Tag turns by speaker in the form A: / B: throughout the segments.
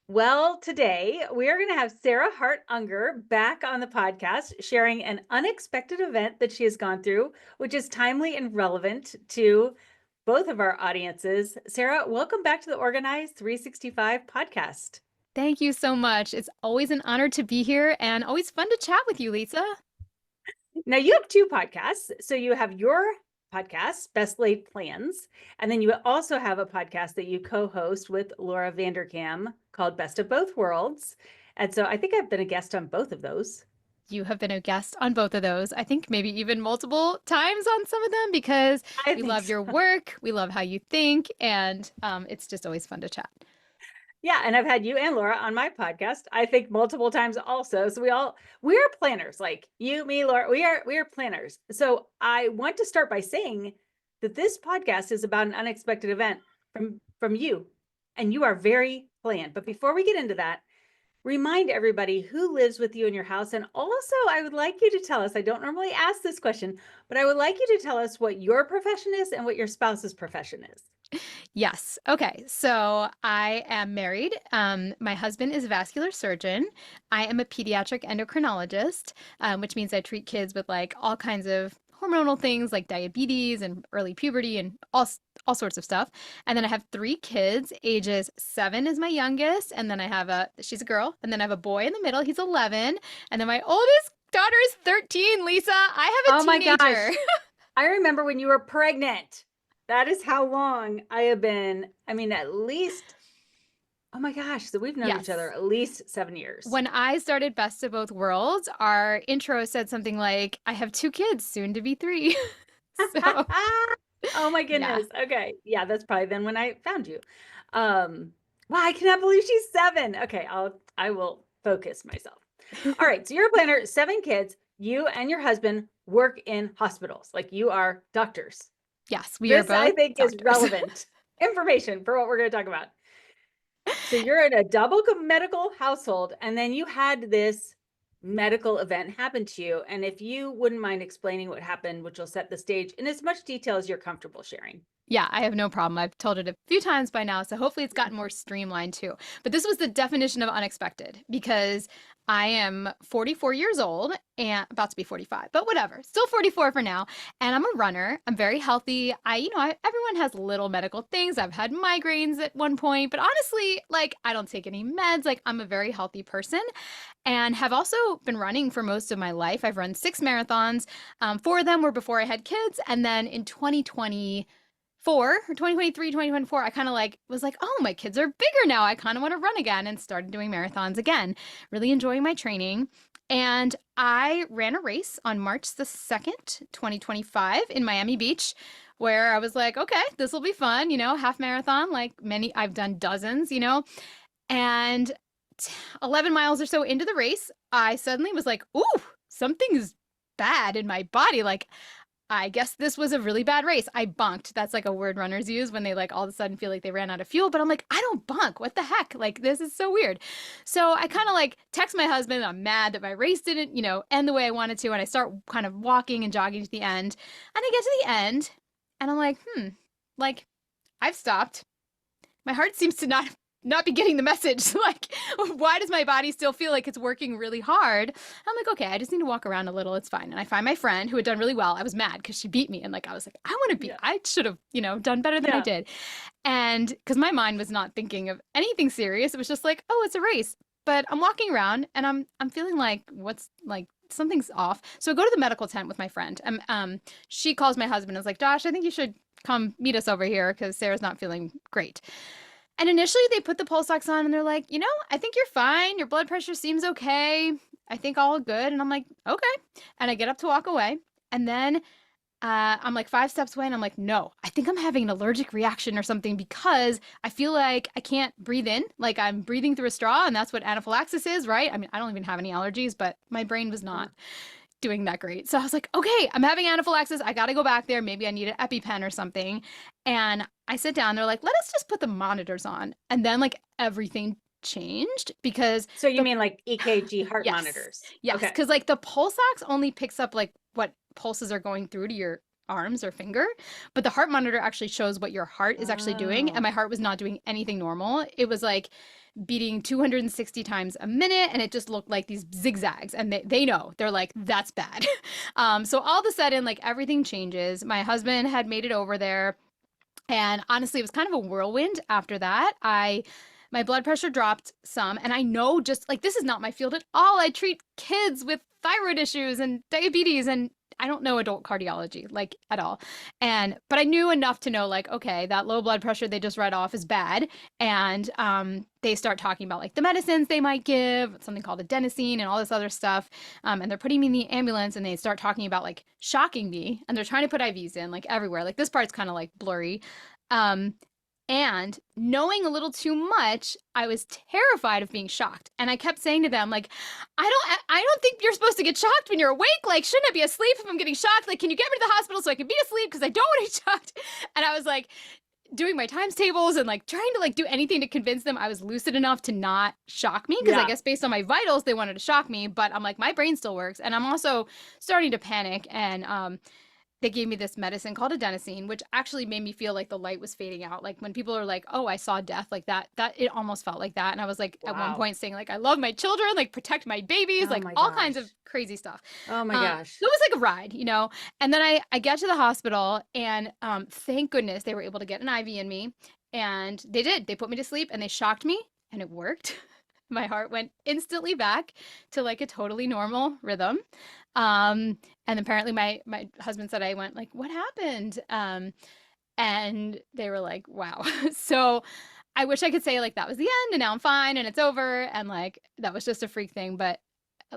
A: Well, today we are going to have Sarah Hart Unger back on the podcast sharing an unexpected event that she has gone through, which is timely and relevant to both of our audiences. Sarah, welcome back to the Organized 365 podcast.
B: Thank you so much. It's always an honor to be here and always fun to chat with you, Lisa.
A: Now, you have two podcasts. So you have your podcast, Best Laid Plans, and then you also have a podcast that you co-host with Laura Vanderkam called Best of Both Worlds. And so I think I've been a guest on both of those.
B: You have been a guest on both of those. I think maybe even multiple times on some of them because
A: I
B: we
A: think
B: love your
A: so.
B: work, we love how you think, and it's just always fun to chat.
A: Yeah, and I've had you and Laura on my podcast, I think multiple times also. So we're planners, like you, me, Laura, we are planners. So I want to start by saying that this podcast is about an unexpected event from you, and you are very planned. But before we get into that, remind everybody who lives with you in your house. And also, I would like you to tell us, I don't normally ask this question, but I would like you to tell us what your profession is and what your spouse's profession is.
B: Yes. Okay. So I am married. My husband is a vascular surgeon. I am a pediatric endocrinologist, which means I treat kids with like all kinds of hormonal things like diabetes and early puberty and all sorts of stuff. And then I have three kids. Ages 7 is my youngest, and then she's a girl, and then I have a boy in the middle. He's 11, and then my oldest daughter is 13. Lisa, I have a
A: Oh my
B: teenager.
A: gosh. I remember when you were pregnant. That is how long I have been. I mean, at least, oh my gosh. So we've known each other
B: Yes.
A: at least 7 years.
B: When I started Best of Both Worlds, our intro said something like, I have two kids, soon to be three. So,
A: Oh my
B: yeah.
A: goodness. Okay. Yeah, that's probably then when I found you. Wow, I cannot believe she's 7. Okay, I will focus myself. All right. So you're a planner, 7 kids. You and your husband work in hospitals. Like you are doctors.
B: Yes, we are
A: This, I
B: both
A: think, is
B: doctors.
A: relevant information for what we're going to talk about. So you're in a double medical household, and then you had this medical event happen to you. And if you wouldn't mind explaining what happened, which will set the stage in as much detail as you're comfortable sharing.
B: Yeah, I have no problem. I've told it a few times by now, so hopefully it's gotten more streamlined too. But this was the definition of unexpected because I am 44 years old and about to be 45, but whatever, still 44 for now. And I'm a runner. I'm very healthy. Everyone has little medical things. I've had migraines at one point, but honestly, like I don't take any meds. Like I'm a very healthy person and have also been running for most of my life. I've run 6 marathons. 4 of them were before I had kids. And then in 2024 or 2023, 2024, I kind of like was like, oh, my kids are bigger now. I kind of want to run again and started doing marathons again, really enjoying my training. And I ran a race on March the 2nd, 2025 in Miami Beach, where I was like, okay, this will be fun, half marathon, like many, I've done dozens, and 11 miles or so into the race, I suddenly was like, ooh, something's bad in my body. Like, I guess this was a really bad race. I bunked. That's like a word runners use when they like all of a sudden feel like they ran out of fuel. But I'm like, I don't bunk. What the heck? Like, this is so weird. So I kind of like text my husband. I'm mad that my race didn't, end the way I wanted to. And I start kind of walking and jogging to the end. And I get to the end and I'm like, I've stopped. My heart seems to not be getting the message. Like, why does my body still feel like it's working really hard? I'm like, okay, I just need to walk around a little. It's fine. And I find my friend who had done really well. I was mad because she beat me. And like, I was like,
A: Yeah.
B: I should have, done better than I
A: Yeah.
B: did. And because my mind was not thinking of anything serious. It was just like, oh, it's a race. But I'm walking around and I'm feeling like what's like something's off. So I go to the medical tent with my friend. She calls my husband and is like, Josh, I think you should come meet us over here because Sarah's not feeling great. And initially they put the pulse ox on and they're like, I think you're fine. Your blood pressure seems okay. I think all good. And I'm like, okay. And I get up to walk away. And then I'm like 5 steps away and I'm like, no, I think I'm having an allergic reaction or something because I feel like I can't breathe in. Like I'm breathing through a straw and that's what anaphylaxis is, right? I mean, I don't even have any allergies, but my brain was not doing that great. So I was like, okay, I'm having anaphylaxis. I got to go back there. Maybe I need an EpiPen or something. And I sit down. They're like, let us just put the monitors on. And then like everything changed because
A: So you
B: the
A: mean like EKG heart
B: yes,
A: monitors?
B: yes,
A: Okay.
B: because like the pulse ox only picks up like what pulses are going through to your arms or finger, but the heart monitor actually shows what your heart is actually doing. And
A: Oh,
B: my heart was not doing anything normal. It was like beating 260 times a minute, and it just looked like these zigzags. And they know, they're like, that's bad. So all of a sudden, like everything changes. My husband had made it over there. And honestly, it was kind of a whirlwind after that. My blood pressure dropped some, and I know, just like, this is not my field at all. I treat kids with thyroid issues and diabetes, and I don't know adult cardiology like at all. But I knew enough to know, like, okay, that low blood pressure they just read off is bad. And they start talking about like the medicines they might give, something called adenosine and all this other stuff. And they're putting me in the ambulance, and they start talking about like shocking me, and they're trying to put IVs in like everywhere. Like this part's kind of like blurry. Um, and knowing a little too much, I was terrified of being shocked. And I kept saying to them, like, I don't think you're supposed to get shocked when you're awake. Like, shouldn't I be asleep if I'm getting shocked? Like, can you get me to the hospital so I can be asleep? Because I don't want to be shocked. And I was like doing my times tables and like trying to like do anything to convince them I was lucid enough to not shock me. Because I
A: yeah.
B: guess based on my vitals, they wanted to shock me. But I'm like, my brain still works. And I'm also starting to panic. And they gave me this medicine called adenosine, which actually made me feel like the light was fading out. Like when people are like, "Oh, I saw death," like that it almost felt like that. And I was like, at one
A: Wow.
B: point saying like, "I love my children, like protect my babies,"
A: Oh
B: like
A: my
B: all kinds of
A: gosh.
B: crazy stuff.
A: Oh my gosh.
B: So it was like a ride, you know. And then I get to the hospital, and thank goodness they were able to get an IV in me, and they did. They put me to sleep, and they shocked me, and it worked. My heart went instantly back to like a totally normal rhythm. And apparently my husband said I went like, "What happened?" And they were like, "Wow." So I wish I could say like that was the end and now I'm fine and it's over and like that was just a freak thing. But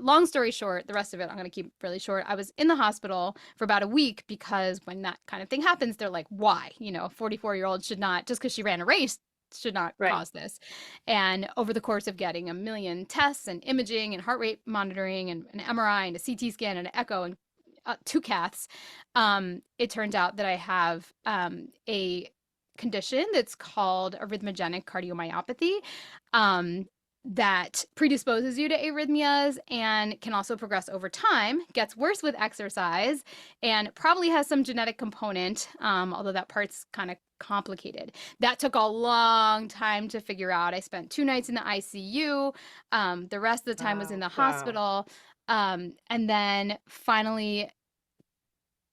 B: long story short, the rest of it I'm going to keep really short. I was in the hospital for about a week because when that kind of thing happens, they're like, why? You know, a 44-year-old should not, just because she ran a race, should not
A: Right.
B: cause this. And over the course of getting a million tests and imaging and heart rate monitoring and an MRI and a CT scan and an echo and two caths, it turns out that I have a condition that's called arrhythmogenic cardiomyopathy. That predisposes you to arrhythmias and can also progress over time, gets worse with exercise, and probably has some genetic component, although that part's kind of complicated. That took a long time to figure out. I spent 2 nights in the ICU. The rest of the time was in
A: Wow.
B: the
A: Wow.
B: hospital. And then finally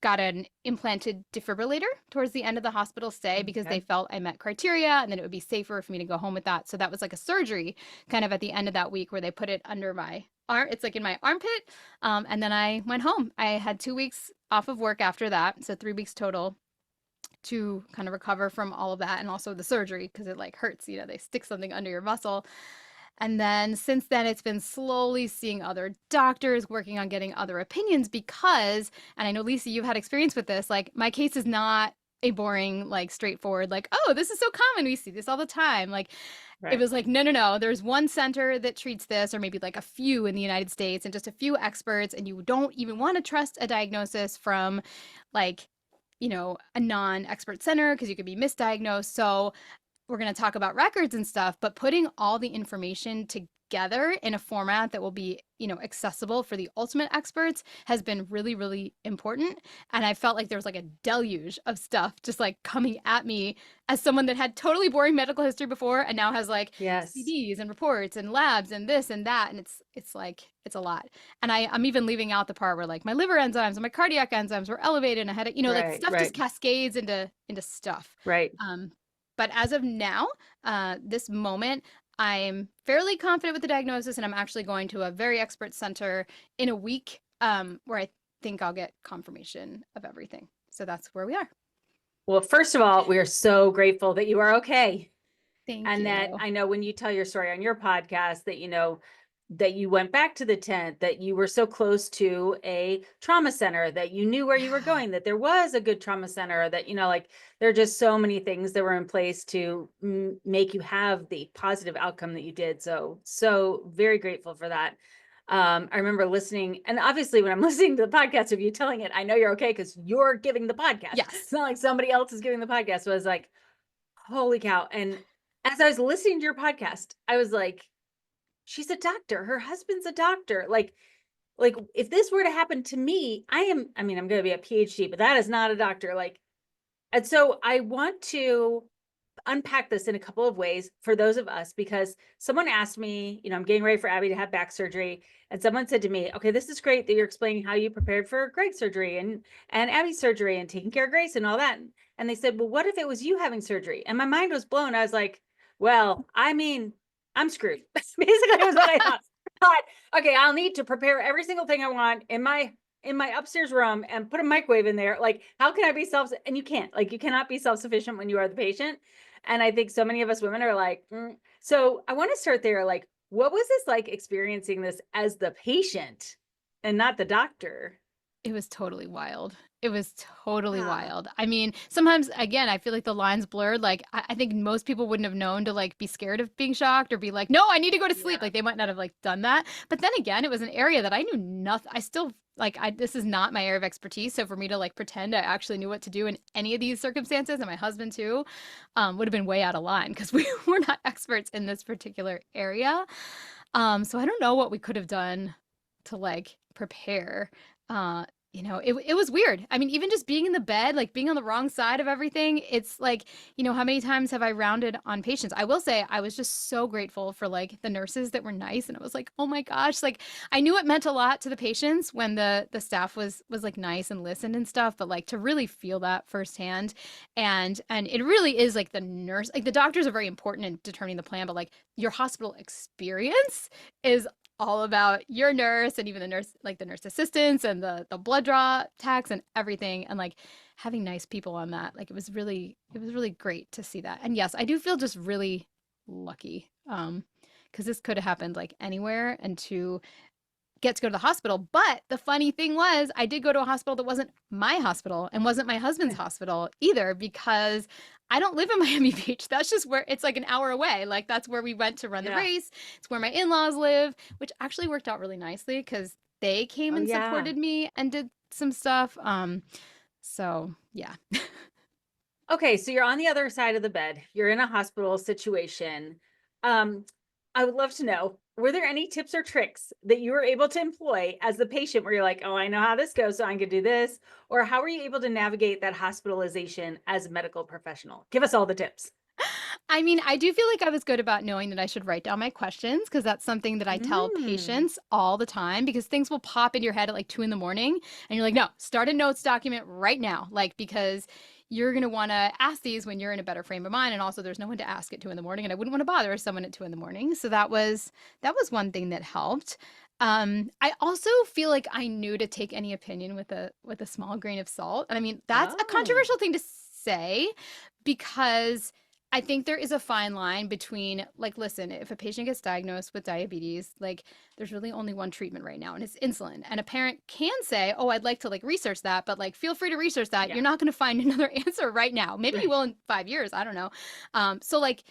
B: got an implanted defibrillator towards the end of the hospital stay because they
A: Okay.
B: felt I met criteria and then it would be safer for me to go home with that. So that was like a surgery kind of at the end of that week where they put it under my arm. It's like in my armpit. And then I went home. I had 2 weeks off of work after that. So 3 weeks total to kind of recover from all of that and also the surgery because it like hurts, you know, they stick something under your muscle. And then since then, it's been slowly seeing other doctors, working on getting other opinions because, and I know, Lisa, you've had experience with this, like my case is not a boring, like straightforward, like, oh, this is so common. We see this all the time. Like it
A: Right.
B: was like, no, no, no. There's one center that treats this, or maybe like a few in the United States and just a few experts. And you don't even want to trust a diagnosis from like, you know, a non-expert center because you could be misdiagnosed. So we're going to talk about records and stuff, but putting all the information together in a format that will be, you know, accessible for the ultimate experts has been really, really important. And I felt like there was like a deluge of stuff just like coming at me as someone that had totally boring medical history before and now has like
A: Yes.
B: CDs and reports and labs and this and that. And it's like, it's a lot. And I'm even leaving out the part where like my liver enzymes and my cardiac enzymes were elevated and I had, you know, like
A: Right.
B: stuff just
A: Right.
B: cascades into stuff.
A: Right.
B: But as of now, this moment, I'm fairly confident with the diagnosis, and I'm actually going to a very expert center in a week where I think I'll get confirmation of everything. So that's where we are.
A: Well, first of all, we are so grateful that you are okay.
B: Thank
A: And that
B: you.
A: I know when you tell your story on your podcast that, you know, that you went back to the tent, that you were so close to a trauma center, that you knew where you were
B: Yeah.
A: going, that there was a good trauma center, that, you know, like there are just so many things that were in place to make you have the positive outcome that you did. So, so very grateful for that. I remember listening, and obviously when I'm listening to the podcast of you telling it, I know you're okay because you're giving the podcast. It's
B: Yes.
A: not like somebody else is giving the podcast. So I was like, holy cow. And as I was listening to your podcast, I was like, she's a doctor. Her husband's a doctor. Like like, if this were to happen to me, I mean, I'm going to be a PhD, but that is not a doctor. Like, and so I want to unpack this in a couple of ways for those of us, because someone asked me, I'm getting ready for Abby to have back surgery, and someone said to me, okay, this is great that you're explaining how you prepared for Greg's surgery and Abby's surgery and taking care of Grace and all that. And they said, well, what if it was you having surgery? And my mind was blown. I was like, well, I mean, I'm screwed. Basically, was what I thought. But okay, I'll need to prepare every single thing I want in my upstairs room and put a microwave in there. Like, how can I be and you can't, like, you cannot be self-sufficient when you are the patient. And I think so many of us women are like, So I want to start there. Like, what was this like experiencing this as the patient and not the doctor?
B: It was totally wild. It was totally
A: Ah,
B: wild. I mean, sometimes, again, I feel like the lines blurred. Like, I think most people wouldn't have known to like be scared of being shocked or be like, no, I need to go to sleep.
A: yeah.
B: Like, they might not have like done that. But then again, it was an area that I knew nothing. I still like, this is not my area of expertise. So for me to like pretend I actually knew what to do in any of these circumstances, and my husband too, would have been way out of line because we were not experts in this particular area. So I don't know what we could have done to like prepare. It was weird. I mean, even just being in the bed, like being on the wrong side of everything, it's like, how many times have I rounded on patients? I will say I was just so grateful for like the nurses that were nice. And I was like, oh my gosh, like I knew it meant a lot to the patients when the staff was like nice and listened and stuff, but like to really feel that firsthand. And it really is like the nurse, like the doctors are very important in determining the plan, but like your hospital experience is all about your nurse and even the nurse, like the nurse assistants and the blood draw techs and everything, and like having nice people on that. Like it was really great to see that. And yes, I do feel just really lucky, because this could have happened like anywhere, and to get to go to the hospital. But the funny thing was, I did go to a hospital that wasn't my hospital and wasn't my husband's hospital either, because I don't live in Miami Beach. That's just where it's like an hour away. Like that's where we went to run the
A: Yeah.
B: race. It's where my in-laws live, which actually worked out really nicely because they came
A: Oh,
B: and
A: yeah.
B: supported me and did some stuff. So yeah.
A: Okay, so you're on the other side of the bed. You're in a hospital situation. Um, I would love to know, were there any tips or tricks that you were able to employ as the patient where you're like, oh, I know how this goes, so I can do this? Or how were you able to navigate that hospitalization as a medical professional? Give us all the tips.
B: I mean, I do feel like I was good about knowing that I should write down my questions, because that's something that I tell
A: Mm.
B: patients all the time, because things will pop in your head at like 2 in the morning and you're like, no, start a notes document right now. Like, because you're going to want to ask these when you're in a better frame of mind. And also there's no one to ask at 2 in the morning, and I wouldn't want to bother someone at 2 in the morning. So that was one thing that helped. I also feel like I knew to take any opinion with a small grain of salt. And I mean, that's a
A: Oh,
B: controversial thing to say, because I think there is a fine line between, like, listen, if a patient gets diagnosed with diabetes, like, there's really only one treatment right now, and it's insulin. And a parent can say, oh, I'd like to, like, research that, but, like, feel free to research that.
A: yeah.
B: You're not going to find another answer right now. Maybe you
A: Right.
B: will in 5 years. I don't know. So, like,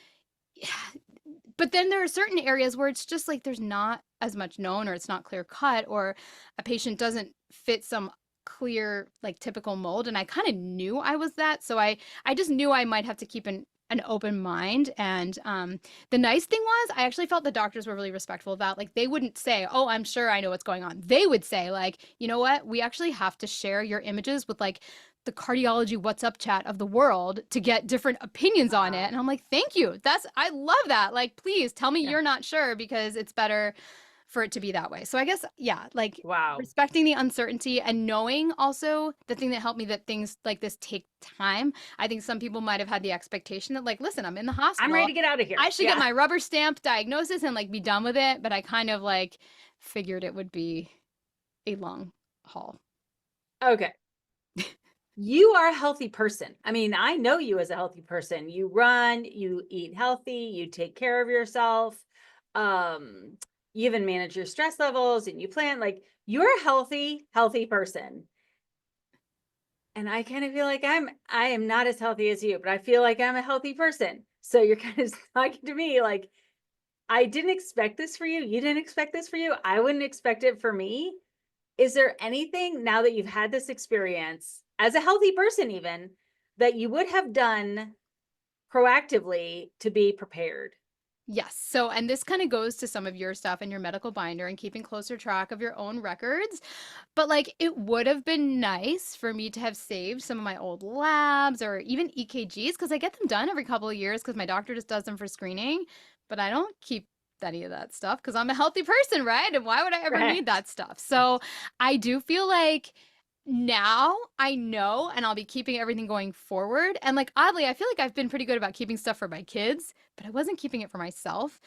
B: but then there are certain areas where it's just like there's not as much known, or it's not clear cut, or a patient doesn't fit some clear like typical mold, and I kind of knew I was that, so I just knew I might have to keep an open mind. And the nice thing was, I actually felt the doctors were really respectful of that. Like, they wouldn't say, oh, I'm sure I know what's going on. They would say, like, you know what, we actually have to share your images with like the cardiology WhatsApp chat of the world to get different opinions on it.
A: Wow.
B: And I'm like, thank you. I love that. Like, please tell me
A: Yeah.
B: you're not sure, because it's better for it to be that way. So I guess, yeah, like
A: Wow.
B: respecting the uncertainty and knowing also the thing that helped me, that things like this take time. I think some people might have had the expectation that, like, listen, I'm in the
A: I'm ready
B: hospital,
A: to get out of
B: I
A: here.
B: should get
A: Yeah.
B: my rubber stamp diagnosis and like be done with it. But I kind of like figured it would be a long haul.
A: Okay. You are a healthy person. I mean, I know you as a healthy person. You run, you eat healthy, you take care of yourself. Um, you even manage your stress levels and you plan, like, you're a healthy person. And I kind of feel like I am not as healthy as you, but I feel like I'm a healthy person. So you're kind of talking to me like, I didn't expect this for you. You didn't expect this for you. I wouldn't expect it for me. Is there anything, now that you've had this experience as a healthy person, even, that you would have done proactively to be prepared?
B: Yes. So, and this kind of goes to some of your stuff in your medical binder and keeping closer track of your own records. But like, it would have been nice for me to have saved some of my old labs or even EKGs because I get them done every couple of years because my doctor just does them for screening. But I don't keep any of that stuff because I'm a healthy person, right? And why would I ever need
A: Right.
B: that stuff? So, I do feel like now I know and I'll be keeping everything going forward. And like oddly, I feel like I've been pretty good about keeping stuff for my kids, but I wasn't keeping it for myself.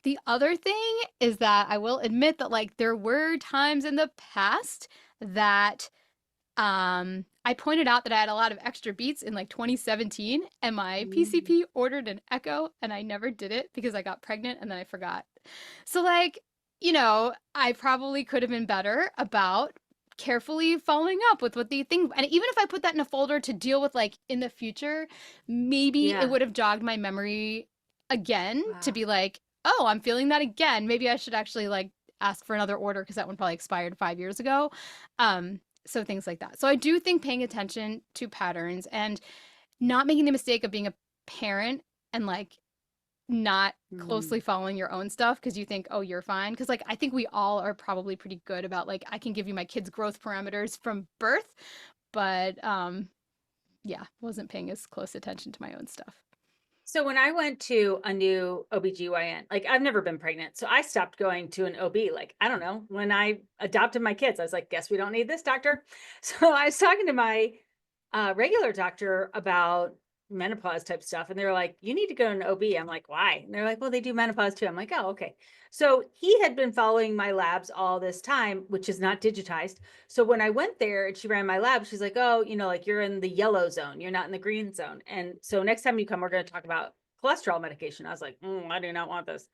B: The other thing is that I will admit that like there were times in the past that I pointed out that I had a lot of extra beats in like 2017 and my
A: Mm.
B: PCP ordered an echo and I never did it because I got pregnant and then I forgot. So like, I probably could have been better about carefully following up with what they think. And even if I put that in a folder to deal with like in the future, maybe it
A: Yeah.
B: would have jogged my memory again to
A: Wow.
B: be like, oh, I'm feeling that again. Maybe I should actually like ask for another order because that one probably expired 5 years ago. So things like that. So I do think paying attention to patterns and not making the mistake of being a parent and like not
A: Mm.
B: closely following your own stuff because you think, oh, you're fine. Because like I think we all are probably pretty good about like I can give you my kids' growth parameters from birth, but yeah, wasn't paying as close attention to my own stuff.
A: So when I went to a new OBGYN, like I've never been pregnant. So I stopped going to an OB. Like, I don't know, when I adopted my kids, I was like, guess we don't need this doctor. So I was talking to my regular doctor about menopause type stuff. And they were like, you need to go to an OB. I'm like, why? And they're like, well, they do menopause too. I'm like, oh, okay. So he had been following my labs all this time, which is not digitized. So when I went there and she ran my lab, she's like, oh, like you're in the yellow zone, you're not in the green zone. And so next time you come, we're going to talk about cholesterol medication. I was like, I do not want this.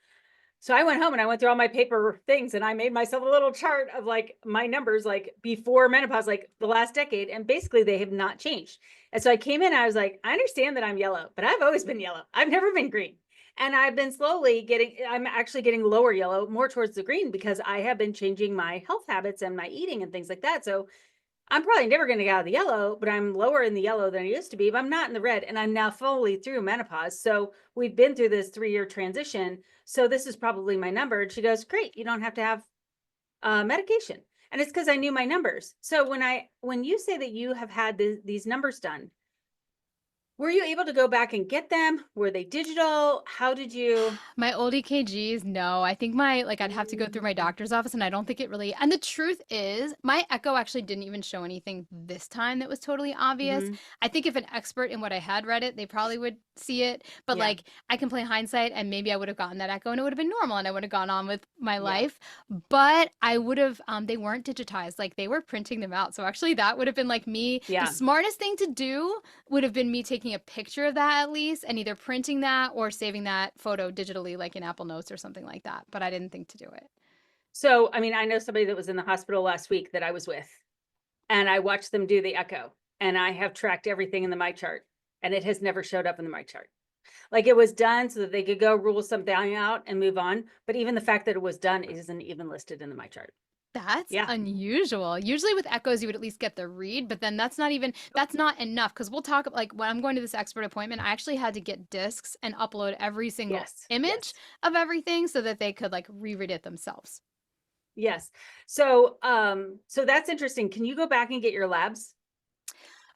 A: So I went home and I went through all my paper things and I made myself a little chart of like my numbers, like before menopause, like the last decade. And basically they have not changed. And so I came in, I was like, I understand that I'm yellow, but I've always been yellow. I've never been green. And I've been slowly I'm actually getting lower yellow, more towards the green because I have been changing my health habits and my eating and things like that. So I'm probably never going to get out of the yellow, but I'm lower in the yellow than I used to be, but I'm not in the red. And I'm now fully through menopause. So we've been through this 3-year transition. So this is probably my number. And she goes, great. You don't have to have medication. And it's because I knew my numbers. So when you say that you have had these numbers done, were you able to go back and get them? Were they digital? How did you?
B: My old EKGs, no. I think I'd have to go through my doctor's office, and I don't think it really. And the truth is, my echo actually didn't even show anything this time that was totally obvious.
A: Mm-hmm.
B: I think if an expert in what I had read it, they probably would see it. But
A: Yeah.
B: like, I can play hindsight, and maybe I would have gotten that echo, and it would have been normal, and I would have gone on with my
A: Yeah.
B: life. But I would have. They weren't digitized; like they were printing them out. So actually, that would have been like me. The
A: Yeah.
B: smartest thing to do would have been me taking a picture of that at least, and either printing that or saving that photo digitally like in Apple Notes or something like that, but I didn't think to do it.
A: So, I mean, I know somebody that was in the hospital last week that I was with, and I watched them do the echo, and I have tracked everything in the my chart, and it has never showed up in the my chart. Like it was done so that they could go rule something out and move on. But even the fact that it was done isn't even listed in the my chart.
B: That's
A: Yeah.
B: unusual. Usually with echoes, you would at least get the read, but then that's not enough because we'll talk like when I'm going to this expert appointment, I actually had to get discs and upload every single
A: Yes.
B: image
A: Yes.
B: of everything so that they could like reread it themselves.
A: Yes. So that's interesting. Can you go back and get your labs?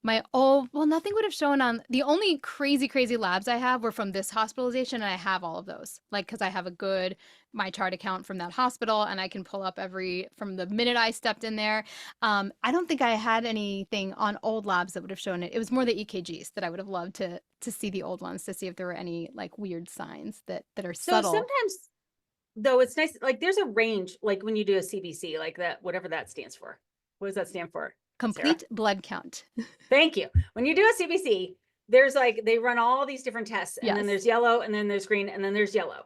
B: Well, nothing would have shown on the only crazy labs I have were from this hospitalization, and I have all of those. Like, because I have a good my chart account from that hospital, and I can pull up every from the minute I stepped in there. I don't think I had anything on old labs that would have shown it. It was more the EKGs that I would have loved to see the old ones to see if there were any like weird signs that are
A: So
B: subtle.
A: sometimes though it's nice, like there's a range, like when you do a CBC, like that, whatever that stands for. What does that stand for, Sarah?
B: Complete blood count.
A: Thank you. When you do a CBC, there's like they run all these different tests, and then
B: Yes.
A: there's yellow, and then there's green, and then there's yellow.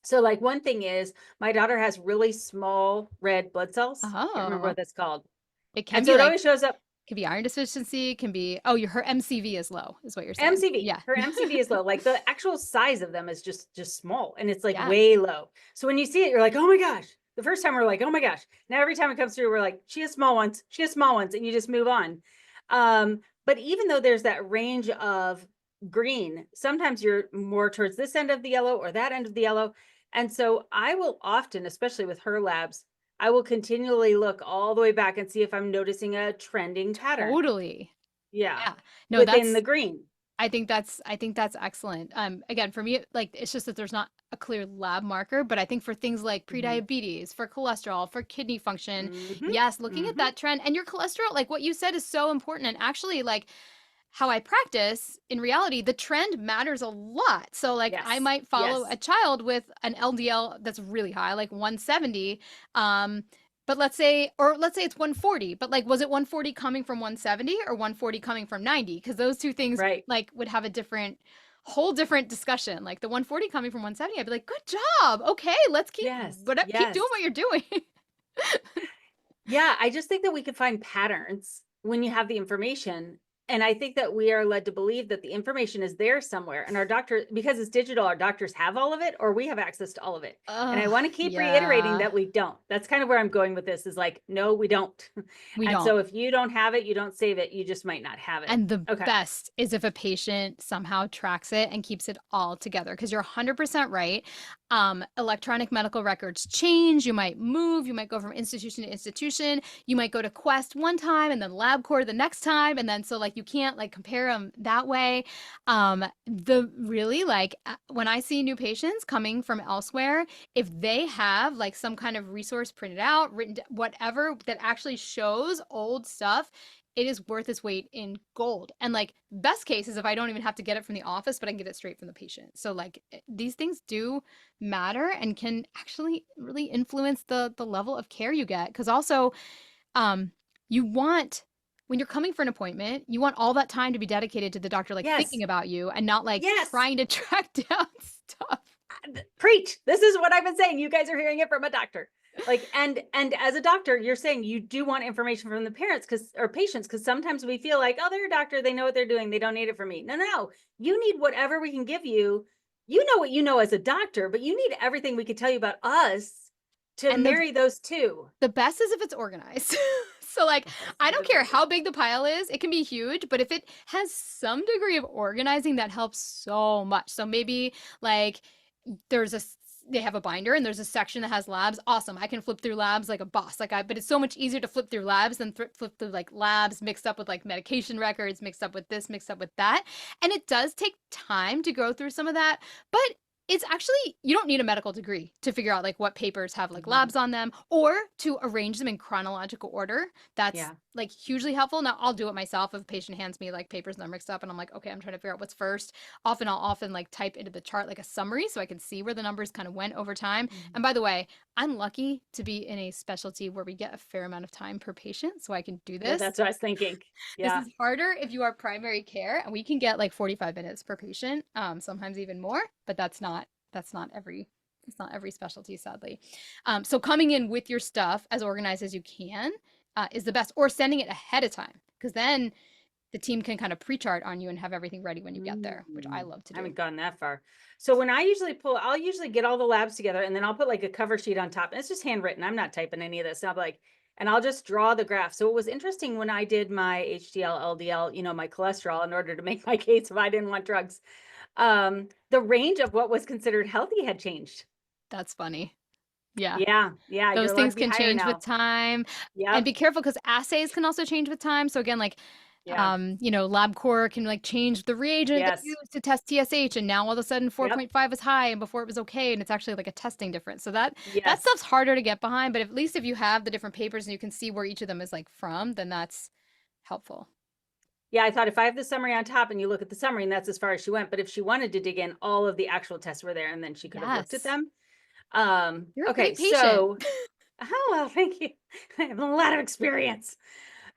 A: So like one thing is my daughter has really small red blood cells. Can't remember
B: Oh,
A: what that's called.
B: it can
A: And so
B: be
A: it
B: like
A: always shows up
B: Can be iron deficiency, can be her MCV is low, is what you're saying.
A: MCV.
B: Yeah.
A: Her MCV is low. Like the actual size of them is just small, and it's like
B: Yeah.
A: way low. So when you see it, you're like, oh my gosh. The first time we're like, oh my gosh. Now every time it comes through, we're like, she has small ones. She has small ones, and you just move on. But even though there's that range of green, sometimes you're more towards this end of the yellow or that end of the yellow. And so I will often, especially with her labs, I will continually look all the way back and see if I'm noticing a trending pattern.
B: Totally.
A: Yeah.
B: Yeah. No,
A: Within the
B: that's
A: green.
B: I think that's excellent. Again, for me, like it's just that there's not a clear lab marker, but I think for things like
A: Mhm.
B: prediabetes, for cholesterol, for kidney function,
A: Mhm.
B: yes, looking at
A: Mhm.
B: that trend and your cholesterol, like what you said is so important. And actually, like how I practice, in reality, the trend matters a lot. So like I
A: Yes.
B: might follow a
A: Yes.
B: child with an LDL that's really high, like 170. But let's say it's 140, but like was it 140 coming from 170 or 140 coming from 90? Because those two things
A: Right.
B: like would have a whole different discussion. Like the 140 coming from 170, I'd be like, good job. Okay, let's
A: Yes.
B: keep doing
A: Yes.
B: what you're doing.
A: Yeah, I just think that we can find patterns when you have the information. And I think that we are led to believe that the information is there somewhere. And our doctor, because it's digital, our doctors have all of it or we have access to all of it. And I
B: Oh,
A: want to keep reiterating
B: yeah,
A: that we don't. That's kind of where I'm going with this is like, no, we don't.
B: we
A: And
B: don't.
A: so if you don't have it, you don't save it. You just might not have it.
B: And the
A: Okay.
B: best is if a patient somehow tracks it and keeps it all together. Because you're 100% right. Electronic medical records change. You might move. You might go from institution to institution. You might go to Quest one time and then LabCorp the next time. And then so like you can't like compare them that way. The really like when I see new patients coming from elsewhere, if they have like some kind of resource printed out, written, whatever that actually shows old stuff, it is worth its weight in gold. And like best case is if I don't even have to get it from the office, but I can get it straight from the patient. So like these things do matter and can actually really influence the level of care you get. Because also, um, you want when you're coming for an appointment, you want all that time to be dedicated to the doctor like
A: Yes.
B: thinking about you and not like
A: Yes.
B: trying to track down stuff.
A: Preach. This is what I've been saying. You guys are hearing it from a doctor. Like, and as a doctor, you're saying you do want information from the parents or patients, because sometimes we feel like, oh, they're a doctor, they know what they're doing, they don't need it from me. No. You need whatever we can give you. You know what you know as a doctor, but you need everything we could tell you about us to
B: And
A: marry those two.
B: the best is if it's organized. So like I don't care how big the pile is, it can be huge, but if it has some degree of organizing, that helps so much. So maybe like there's a they have a binder and there's a section that has labs. Awesome. I can flip through labs like a boss. But it's so much easier to flip through labs than flip through like labs mixed up with like medication records, mixed up with this, mixed up with that. And it does take time to go through some of that, but it's actually you don't need a medical degree to figure out like what papers have like
A: Mhm.
B: labs on them or to arrange them in chronological order. That's
A: Yeah.
B: like hugely helpful. Now I'll do it myself if a patient hands me like papers and they're mixed up and I'm like, okay, I'm trying to figure out what's first. I'll like type into the chart like a summary so I can see where the numbers kind of went over time. And by the way, I'm lucky to be in a specialty where we get a fair amount of time per patient so I can do
A: Yeah,
B: this.
A: that's what I was thinking.
B: This
A: Yeah.
B: is harder if you are primary care, and we can get like 45 minutes per patient, sometimes even more, but that's not every it's not every specialty, sadly. So coming in with your stuff as organized as you can is the best, or sending it ahead of time, because then the team can kind of pre-chart on you and have everything ready when you get there, which I love to
A: I
B: do.
A: haven't gone that far. So when I usually I'll usually get all the labs together and then I'll put like a cover sheet on top. And it's just handwritten. I'm not typing any of this. I'll be like, and I'll just draw the graph. So it was interesting when I did my HDL, LDL, my cholesterol in order to make my case if I didn't want drugs. The range of what was considered healthy had changed.
B: That's funny. Yeah.
A: Yeah. Yeah. You're
B: Those
A: allowed to
B: things
A: be
B: can
A: higher
B: change with
A: now.
B: time. And
A: Yep.
B: be careful because assays can also change with time. So again, like
A: Yeah.
B: LabCorp can like change the reagent they
A: Yes.
B: use to test TSH, and now all of a sudden
A: Yep.
B: 4.5 is high, and before it was okay, and it's actually like a testing difference. So that
A: Yes.
B: stuff's harder to get behind, but at least if you have the different papers and you can see where each of them is like from, then that's helpful.
A: Yeah, I thought if I have the summary on top and you look at the summary and that's as far as she went, but if she wanted to dig in, all of the actual tests were there and then she could have looked at
B: Yes.
A: them.
B: You're a
A: Okay,
B: great patient.
A: so, oh, well, thank you. I have a lot of experience.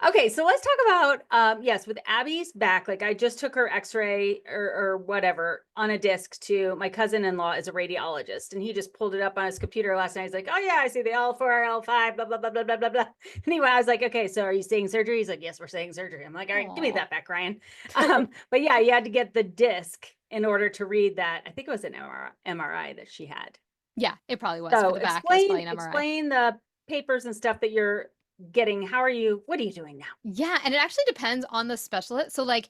A: Okay, so let's talk about yes, with Abby's back, like I just took her x-ray or whatever on a disc to my cousin-in-law is a radiologist and he just pulled it up on his computer last night. He's like, oh yeah, I see the L4, L5, blah, blah, blah, blah, blah, blah, blah. Anyway, I was like, okay, so are you saying surgery? He's like, yes, we're saying surgery. I'm like, all right, give me
B: Aw.
A: that back, Ryan. But yeah, you had to get the disc in order to read that. I think it was an MRI that she had.
B: Yeah, it probably was for
A: So
B: the back. It was probably
A: explain
B: an MRI.
A: explain the papers and stuff that you're getting. What are you doing now?
B: Yeah, and it actually depends on the specialist. So like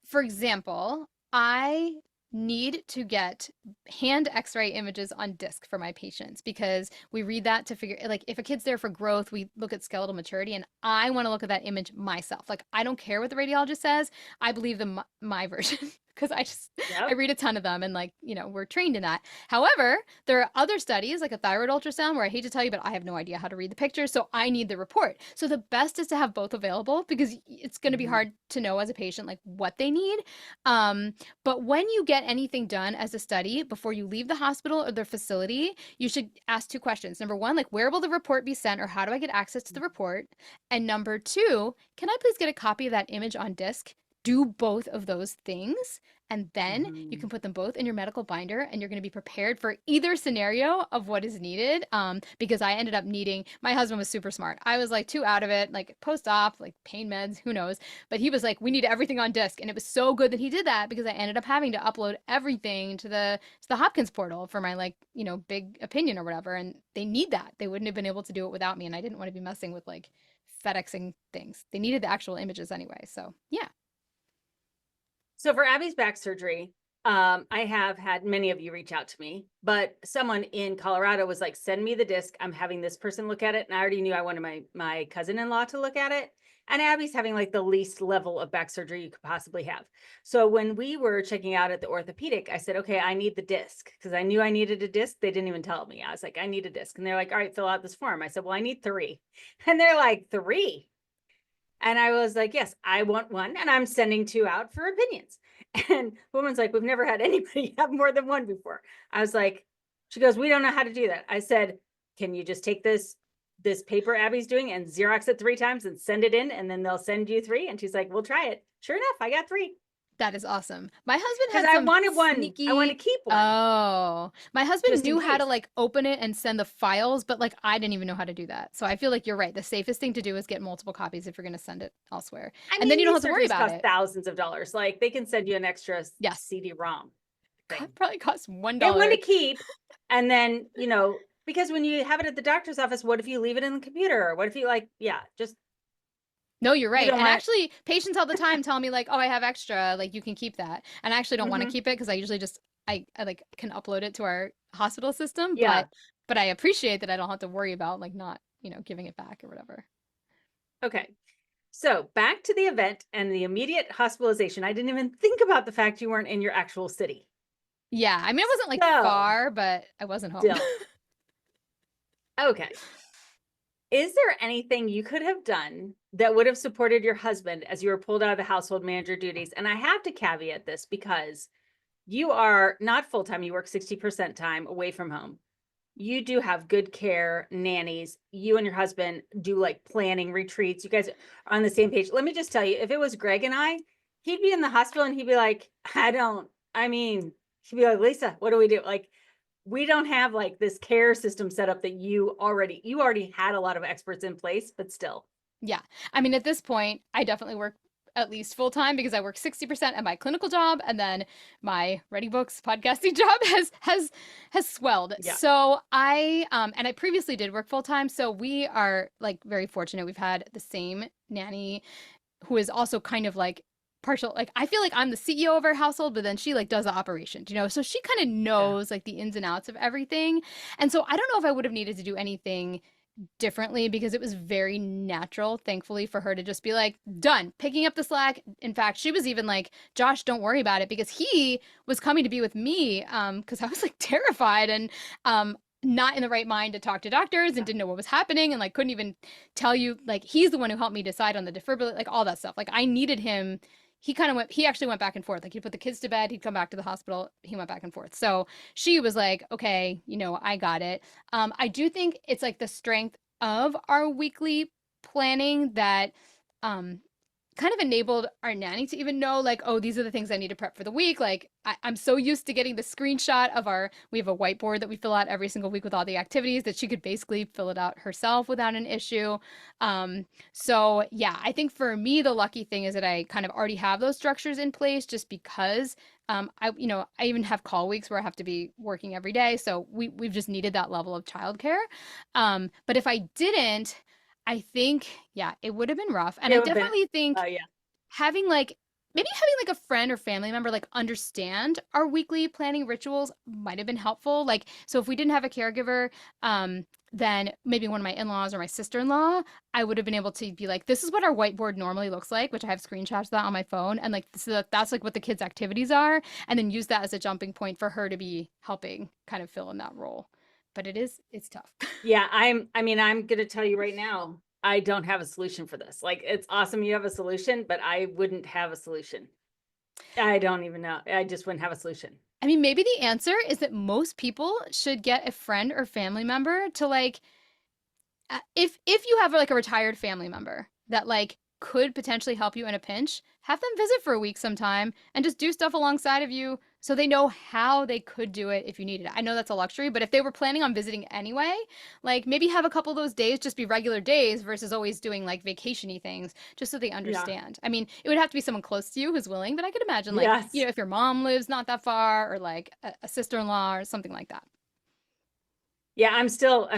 B: For example, I need to get hand x-ray images on disc for my patients because we read that to figure like if a kid's there for growth, we look at skeletal maturity and I want to look at that image myself. Like I don't care what the radiologist says. I believe my version because I
A: Yep.
B: read a ton of them and like, we're trained in that. However, there are other studies like a thyroid ultrasound where I hate to tell you, but I have no idea how to read the picture, so I need the report. So the best is to have both available because it's going to be
A: Mhm.
B: hard to know as a patient like what they need. Um, but when you get anything done as a study, before you leave the hospital or the facility, you should ask two questions. Number one, like, where will the report be sent or how do I get access to the report? And number two, can I please get a copy of that image on disc? Do both of those things. And then you can
A: Mhm.
B: put them both in your medical binder and you're going to be prepared for either scenario of what is needed. Because I ended up needing, my husband was super smart. I was like too out of it, like post-op, like pain meds, who knows? But he was like, we need everything on disk. And it was so good that he did that because I ended up having to upload everything to the Hopkins portal for my like, big opinion or whatever. And they need that. They wouldn't have been able to do it without me. And I didn't want to be messing with like FedExing things. They needed the actual images anyway. So yeah.
A: So for Abby's back surgery, I have had many of you reach out to me, but someone in Colorado was like, send me the disc. I'm having this person look at it. And I already knew I wanted my cousin-in-law to look at it. And Abby's having like the least level of back surgery you could possibly have. So when we were checking out at the orthopedic, I said, okay, I need the disc because I knew I needed a disc. They didn't even tell me. I was like, I need a disc. And they're like, all right, fill out this form. I said, well, I need 3. And they're like, 3? And I was like, yes, I want 1 and I'm sending 2 out for opinions. And the woman's like, we've never had anybody have more than 1 before. I was like, she goes, we don't know how to do that. I said, can you just take this paper Abby's doing and Xerox it 3 times and send it in and then they'll send you 3? And she's like, we'll try it. Sure enough, I got 3
B: That is awesome. My husband
A: because
B: had
A: I
B: some
A: wanted 1. I want to
B: sneaky.
A: keep 1
B: Oh, my husband
A: just in
B: knew how to
A: case.
B: like open it and send the files, but like I didn't even know how to do that. So I feel like you're right. The safest thing to do is get multiple copies if you're going to send it elsewhere.
A: I
B: And then
A: mean,
B: you don't
A: these
B: have to worry
A: surgeries
B: about
A: cost
B: it.
A: thousands of dollars. Like they can send you an extra
B: Yes.
A: CD-ROM thing.
B: Probably costs $1.
A: Get 1 to keep. And then, because when you have it at the doctor's office, what if you leave it in the computer? What if you like, yeah, just,
B: No, you're
A: you
B: right.
A: don't
B: And
A: want
B: actually, patients all the time tell me like, "Oh, I have extra, like you can keep that." And I actually don't want to
A: Mhm.
B: keep it because I usually just I like can upload it to our hospital system,
A: Yeah.
B: but I appreciate that I don't have to worry about like not, giving it back or whatever.
A: Okay. So back to the event and the immediate hospitalization. I didn't even think about the fact you weren't in your actual city.
B: Yeah, I mean, it wasn't like
A: So
B: far, but I wasn't home.
A: still, okay. Is there anything you could have done that would have supported your husband as you were pulled out of the household manager duties? And I have to caveat this because you are not full time, you work 60% time away from home. You do have good care, nannies. You and your husband do like planning retreats. You guys are on the same page. Let me just tell you, if it was Greg and I, he'd be in the hospital and he'd be like, I mean, he'd be like, Lisa, what do we do? Like, we don't have like this care system set up that you already had a lot of experts in place, but still.
B: Yeah. I mean, at this point, I definitely work at least full time because I work 60% at my clinical job and then my writing books podcasting job has swelled.
A: Yeah.
B: So I and I previously did work full time, so we are like very fortunate. We've had the same nanny who is also kind of like partial, like I feel like I'm the CEO of our household, but then she like does the operations, so she kind of
A: Yeah.
B: knows like the ins and outs of everything. And so I don't know if I would have needed to do anything differently because it was very natural, thankfully, for her to just be like, done, picking up the slack. In fact, she was even like, Josh, don't worry about it because he was coming to be with me because I was like terrified and not in the right mind to talk to doctors and
A: Yeah.
B: didn't know what was happening and like couldn't even tell you, like he's the one who helped me decide on the defibrillator, like all that stuff. Like I needed him. He actually went back and forth. Like he'd put the kids to bed, he'd come back to the hospital, he went back and forth. So she was like, okay, I got it. I do think it's like the strength of our weekly planning that um, kind of enabled our nanny to even know, like, oh, these are the things I need to prep for the week. Like, I'm so used to getting the screenshot of we have a whiteboard that we fill out every single week with all the activities that she could basically fill it out herself without an issue. So yeah, I think for me, the lucky thing is that I kind of already have those structures in place just because I even have call weeks where I have to be working every day. So we've just needed that level of childcare. But if I didn't, I think, yeah, it would have been rough. And
A: It
B: I
A: would have been,
B: definitely think
A: yeah.
B: having like maybe having like a friend or family member like understand our weekly planning rituals might have been helpful. Like, so if we didn't have a caregiver, um, then maybe one of my in-laws or my sister-in-law, I would have been able to be like, this is what our whiteboard normally looks like, which I have screenshots of that on my phone. And like, so that's like what the kids' activities are. And then use that as a jumping point for her to be helping kind of fill in that role. But it's tough.
A: Yeah, I'm going to tell you right now, I don't have a solution for this. Like, it's awesome you have a solution, but I wouldn't have a solution. I don't even know. I just wouldn't have a solution.
B: I mean, maybe the answer is that most people should get a friend or family member to like if you have like a retired family member that like could potentially help you in a pinch, have them visit for a week sometime and just do stuff alongside of you so they know how they could do it if you needed it. I know that's a luxury, but if they were planning on visiting anyway, like maybe have a couple of those days just be regular days versus always doing like vacation-y things just so they
A: Yeah.
B: understand. I mean, it would have to be someone close to you who's willing, but I could imagine like,
A: Yes.
B: if your mom lives not that far or like a sister-in-law or something like that.
A: Yeah, I'm still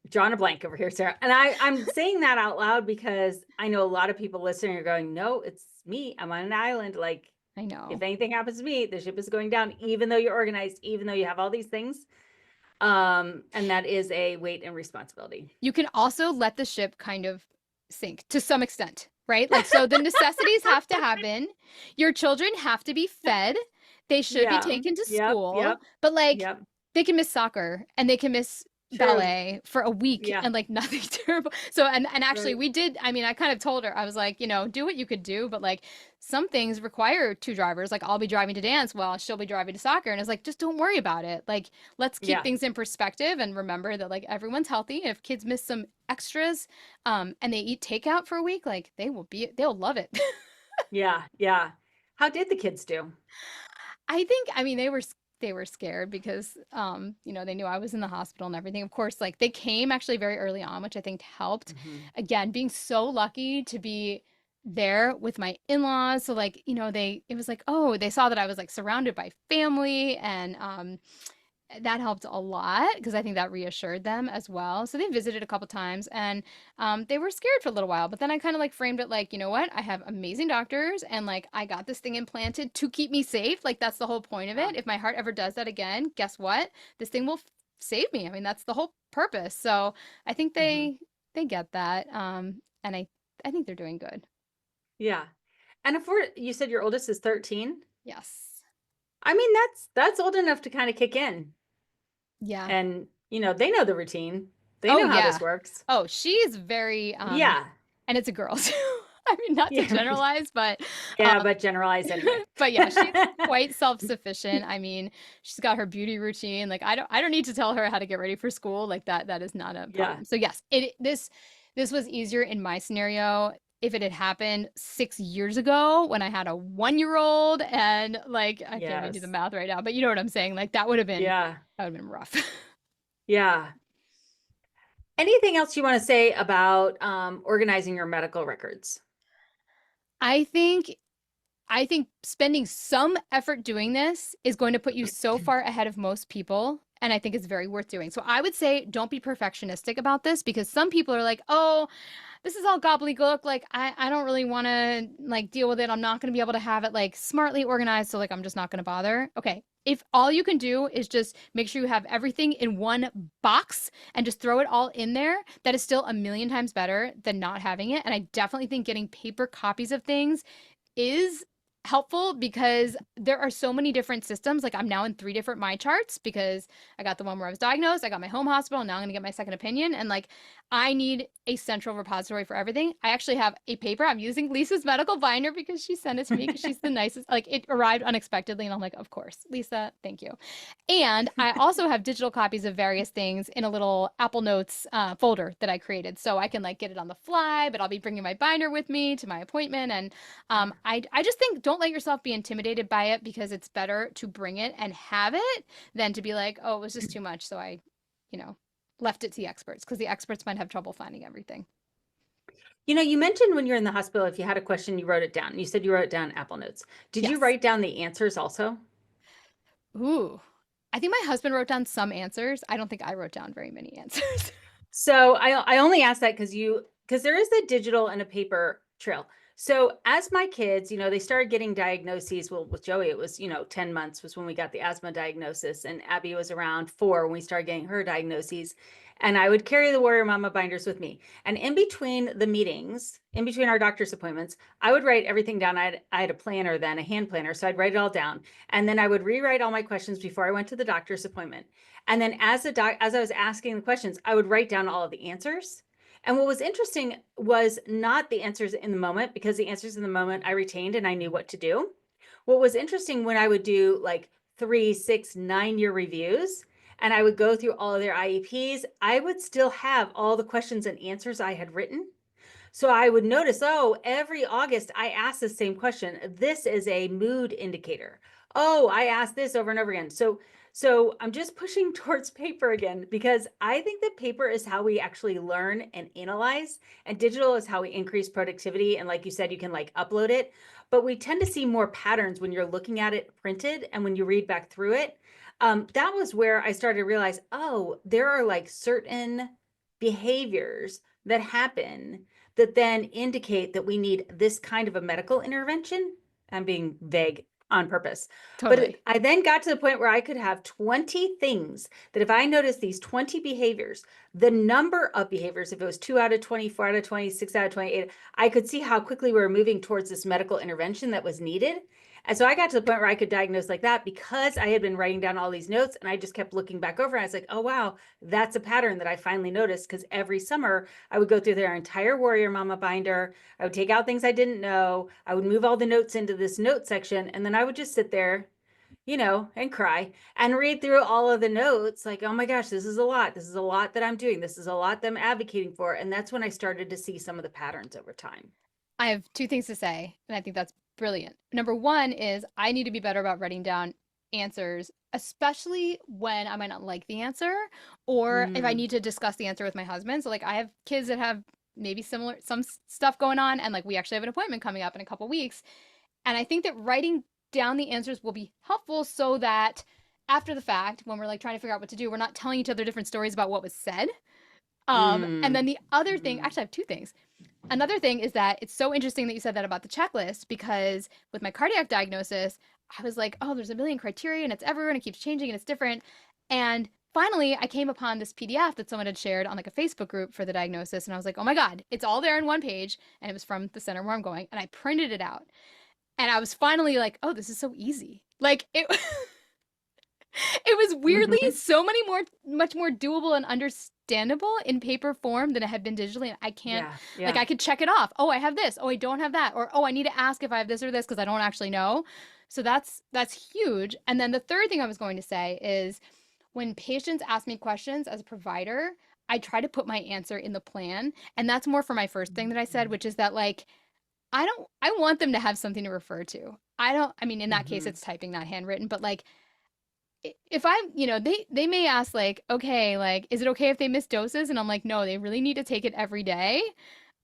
A: drawing a blank over here, Sarah. And I'm saying that out loud because I know a lot of people listening are going, no, it's me. I'm on an island. Like,
B: I know.
A: if anything happens to me, the ship is going down, even though you're organized, even though you have all these things. And that is a weight and responsibility.
B: You can also let the ship kind of sink to some extent, right? Like, so the necessities have to happen. Your children have to be fed. They should be
A: Yeah.
B: taken to
A: Yep.
B: school,
A: Yep.
B: but like
A: Yep.
B: they can miss soccer and they can miss
A: True.
B: ballet for a week
A: Yeah.
B: and like nothing terrible. So, and actually
A: Right.
B: we did, I mean, I kind of told her, I was like, do what you could do, but like some things require two drivers. Like I'll be driving to dance while she'll be driving to soccer. And it's like, just don't worry about it. Like, let's keep
A: Yeah.
B: things in perspective and remember that like everyone's healthy. And if kids miss some extras, and they eat takeout for a week, like they'll love it.
A: Yeah. Yeah. How did the kids do?
B: I mean, they were scared because they knew I was in the hospital and everything. Of course, like they came actually very early on, which I think helped.
A: Mhm.
B: Again, being so lucky to be there with my in-laws. So like, it was like, oh, they saw that I was like surrounded by family and that helped a lot because I think that reassured them as well. So they visited a couple times and they were scared for a little while. But then I kind of like framed it like, you know what? I have amazing doctors and like I got this thing implanted to keep me safe. Like that's the whole point of
A: Yeah.
B: it. If my heart ever does that again, guess what? This thing will save me. I mean, that's the whole purpose. So I think
A: Mhm.
B: they get that. And I think they're doing good.
A: Yeah. And you said your oldest is 13.
B: Yes.
A: I mean, that's old enough to kind of kick in.
B: Yeah.
A: And, they know the routine. They
B: Oh
A: know how this
B: yeah.
A: works.
B: Oh, she's very
A: Yeah.
B: and it's a girl too. I mean, not to
A: Yeah.
B: generalize, but
A: Yeah, but generalize anyway.
B: but yeah, she's quite self-sufficient. I mean, she's got her beauty routine. Like I don't need to tell her how to get ready for school. Like that is not a
A: Yeah.
B: problem. So yes, this was easier in my scenario if it had happened 6 years ago when I had a 1-year-old and like I can't even do the
A: Yes.
B: math right now, but you know what I'm saying? Like
A: Yeah.
B: that would have been rough.
A: Yeah. Anything else you want to say about organizing your medical records?
B: I think I think spending some effort doing this is going to put you so far ahead of most people. And I think it's very worth doing. So I would say don't be perfectionistic about this because some people are like, oh, this is all gobbledygook. Like, I don't really want to like deal with it. I'm not going to be able to have it like smartly organized. So like, I'm just not going to bother. Okay. If all you can do is just make sure you have everything in one box and just throw it all in there, that is still a million times better than not having it. And I definitely think getting paper copies of things is helpful because there are so many different systems. Like I'm now in 3 different my charts because I got the one where I was diagnosed, I got my home hospital, and now I'm going to get my second opinion. And like I need a central repository for everything. I actually have a paper. I'm using Lisa's medical binder because she sent it to me because she's the nicest. Like it arrived unexpectedly and I'm like, of course, Lisa, thank you. And I also have digital copies of various things in a little Apple Notes folder that I created. So I can like get it on the fly, but I'll be bringing my binder with me to my appointment. And I just think don't let yourself be intimidated by it because it's better to bring it and have it than to be like, oh, it was just too much. So I, left it to the experts because the experts might have trouble finding everything.
A: You mentioned when you're in the hospital, if you had a question, you wrote it down. You said you wrote down Apple Notes. Did you
B: Yes.
A: write down the answers also?
B: Ooh. I think my husband wrote down some answers. I don't think I wrote down very many answers.
A: So I only asked that because there is a digital and a paper trail. So as my kids, they started getting diagnoses. Well, with Joey, it was, 10 months was when we got the asthma diagnosis, and Abby was around 4 when we started getting her diagnoses. And I would carry the Warrior Mama binders with me. And in between the meetings, in between our doctor's appointments, I would write everything down. I had a planner then, a hand planner. So I'd write it all down. And then I would rewrite all my questions before I went to the doctor's appointment. And then as I was asking the questions, I would write down all of the answers. And what was interesting was not the answers in the moment, because the answers in the moment I retained and I knew what to do. What was interesting when I would do like 3, 6, 9 year reviews and I would go through all of their IEPs, I would still have all the questions and answers I had written. So I would notice, oh, every August I ask the same question. This is a mood indicator. Oh, I ask this over and over again. So I'm just pushing towards paper again, because I think that paper is how we actually learn and analyze, and digital is how we increase productivity. And like you said, you can like upload it, but we tend to see more patterns when you're looking at it printed and when you read back through it. That was where I started to realize, oh, there are like certain behaviors that happen that then indicate that we need this kind of a medical intervention. I'm being vague on purpose. But
B: Totally.
A: I then got to the point where I could have 20 things that if I noticed these 20 behaviors, the number of behaviors, if it was 2 out of 20, 4 out of 20, 6 out of 28, I could see how quickly we were moving towards this medical intervention that was needed. And so I got to the point where I could diagnose like that, because I had been writing down all these notes and I just kept looking back over. And I was like, oh, wow, that's a pattern that I finally noticed. Because every summer I would go through their entire Warrior Mama binder. I would take out things I didn't know. I would move all the notes into this note section. And then I would just sit there, and cry and read through all of the notes like, oh my gosh, this is a lot. This is a lot that I'm doing. This is a lot that I'm advocating for. And that's when I started to see some of the patterns over time.
B: I have two things to say, and I think that's brilliant. Number one is I need to be better about writing down answers, especially when I might not like the answer or if I
A: Mm,
B: need to discuss the answer with my husband. So, like, I have kids that have maybe stuff going on, and like we actually have an appointment coming up in a couple weeks. And I think that writing down the answers will be helpful so that after the fact, when we're like trying to figure out what to do, we're not telling each other different stories about what was said. And then
A: mm,
B: the other thing,
A: mm,
B: actually, I have two things. Another thing is that it's so interesting that you said that about the checklist, because with my cardiac diagnosis, I was like, oh, there's a million criteria and it's everywhere and it keeps changing and it's different. And finally, I came upon this PDF that someone had shared on like a Facebook group for the diagnosis. And I was like, oh my God, it's all there in one page. And it was from the center where I'm going. And I printed it out. And I was finally like, oh, this is so easy. Like it, it was weirdly
A: mhm.
B: much more doable and understandable in paper form than it had been digitally. And I can't,
A: Yeah,
B: like,
A: yeah.
B: I could check it off. Oh, I have this. Oh, I don't have that. Or, oh, I need to ask if I have this or this because I don't actually know. So that's huge. And then the third thing I was going to say is when patients ask me questions as a provider, I try to put my answer in the plan. And that's more for my first thing that I said, which is that, like, I want them to have something to refer to. I mean, in that case,
A: Mhm.
B: it's typing, not handwritten, but like, if I'm, they may ask like, okay, like, is it okay if they miss doses? And I'm like, no, they really need to take it every day.